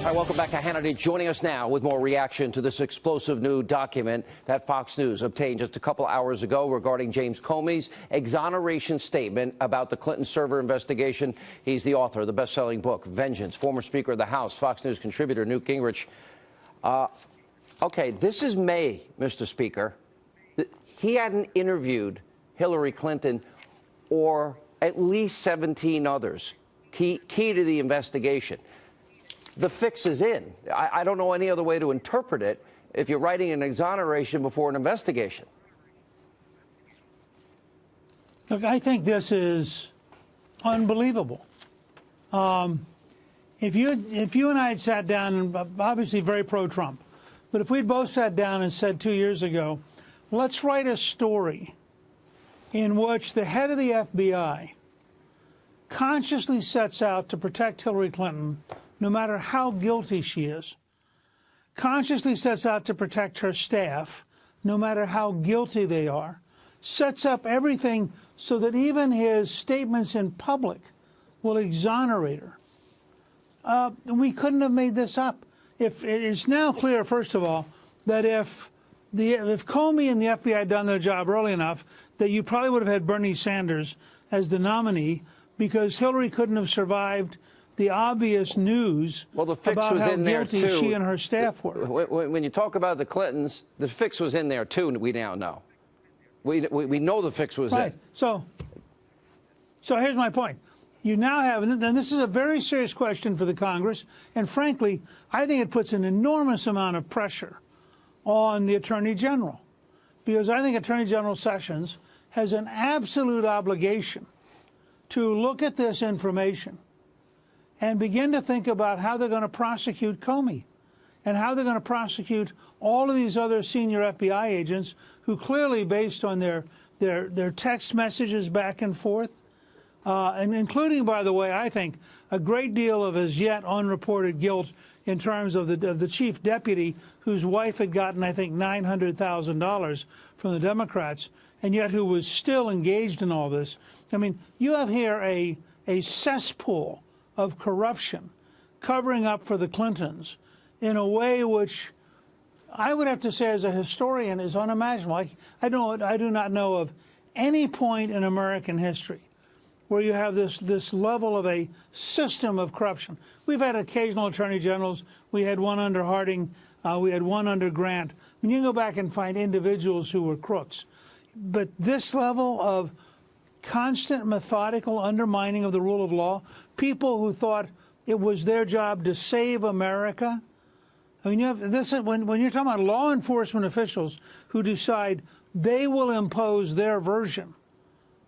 Hi, welcome back to Hannity. Joining us now with more reaction to this explosive new document that Fox News obtained just a couple hours ago regarding James Comey's exoneration statement about the Clinton server investigation. He's the author of the best-selling book, Vengeance, former Speaker of the House, Fox News contributor Newt Gingrich. Okay, this is May, Mr. Speaker. He hadn't interviewed Hillary Clinton or at least 17 others, key to the investigation. The fix is in. I don't know any other way to interpret it if you're writing an exoneration before an investigation. Look, I think this is unbelievable. If you and I had sat down, and obviously very pro-Trump, but if we'd both sat down and said 2 years ago, let's write a story in which the head of the FBI consciously sets out to protect Hillary Clinton, no matter how guilty she is, consciously sets out to protect her staff, no matter how guilty they are, sets up everything so that even his statements in public will exonerate her. We couldn't have made this up. If it's now clear, first of all, that if Comey and the FBI had done their job early enough, that you probably would have had Bernie Sanders as the nominee, because Hillary couldn't have survived the obvious news about how guilty she and her staff were. When you talk about the Clintons, the fix was in there, too, we now know. We know the fix was in. So here's my point. You now have, and this is a very serious question for the Congress, and frankly, I think it puts an enormous amount of pressure on the Attorney General, because I think Attorney General Sessions has an absolute obligation to look at this information and begin to think about how they're going to prosecute Comey and how they're going to prosecute all of these other senior FBI agents who clearly, based on their text messages back and forth, and including, by the way, I think, a great deal of as yet unreported guilt in terms of the chief deputy whose wife had gotten, I think, $900,000 from the Democrats, and yet who was still engaged in all this. I mean, you have here a cesspool of corruption covering up for the Clintons in a way which I would have to say as a historian is unimaginable. I do not know of any point in American history where you have this level of a system of corruption. We've had occasional attorney generals. We had one under Harding. We had one under Grant. I mean, you can go back and find individuals who were crooks. But this level of constant, methodical undermining of the rule of law, people who thought it was their job to save America. I mean, you have this when you're talking about law enforcement officials who decide they will impose their version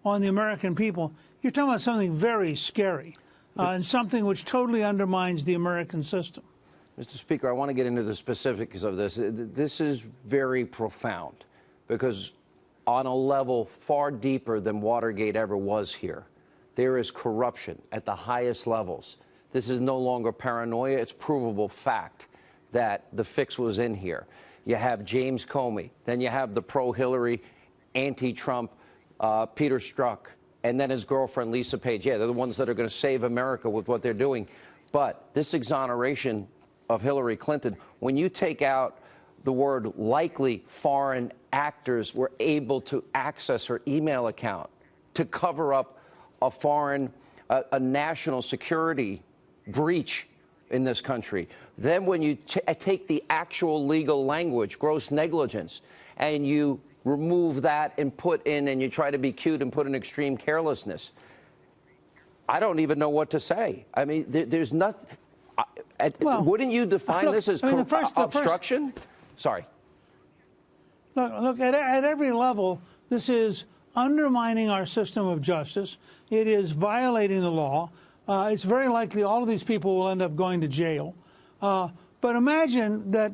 on the American people, you're talking about something very scary and something which totally undermines the American system. Mr. Speaker, I want to get into the specifics of this. This is very profound because on a level far deeper than Watergate ever was here, there is corruption at the highest levels. This is no longer paranoia. It's provable fact that the fix was in here. You have James Comey. Then you have the pro-Hillary, anti-Trump Peter Strzok, and then his girlfriend, Lisa Page. Yeah, they're the ones that are going to save America with what they're doing. But this exoneration of Hillary Clinton, when you take out the word likely foreign actors were able to access her email account to cover up a foreign, a national security breach in this country. Then when you take the actual legal language, gross negligence, and you remove that and put in, and you try to be cute and put in extreme carelessness, I don't even know what to say. I mean, there's nothing. Wouldn't you define this as obstruction? Sorry. Look, at every level, this is undermining our system of justice. It is violating the law. It's very likely all of these people will end up going to jail. But imagine that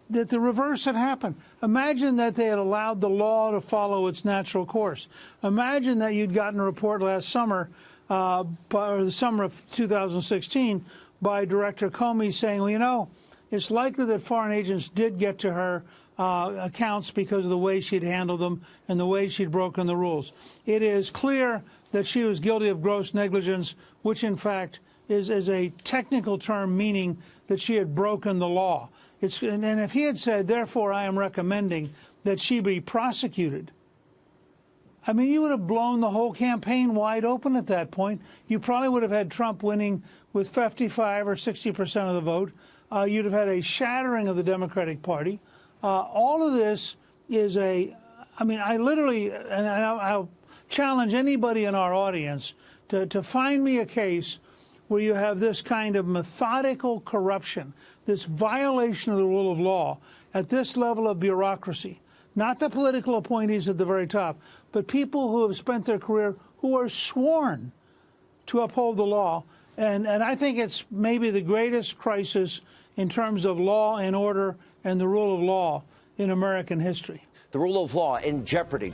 the reverse had happened. Imagine that they had allowed the law to follow its natural course. Imagine that you'd gotten a report last summer, or the summer of 2016, by Director Comey saying, well, you know, it's likely that foreign agents did get to her accounts because of the way she'd handled them and the way she'd broken the rules. It is clear that she was guilty of gross negligence, which, in fact, is a technical term meaning that she had broken the law. And if he had said, therefore, I am recommending that she be prosecuted, I mean, you would have blown the whole campaign wide open at that point. You probably would have had Trump winning with 55 or 60% of the vote. You'd have had a shattering of the Democratic Party. All of this is I mean, I literally, and I'll challenge anybody in our audience to find me a case where you have this kind of methodical corruption, this violation of the rule of law at this level of bureaucracy. Not the political appointees at the very top, but people who have spent their career who are sworn to uphold the law. And I think it's maybe the greatest crisis in terms of law and order and the rule of law in American history. The rule of law in jeopardy.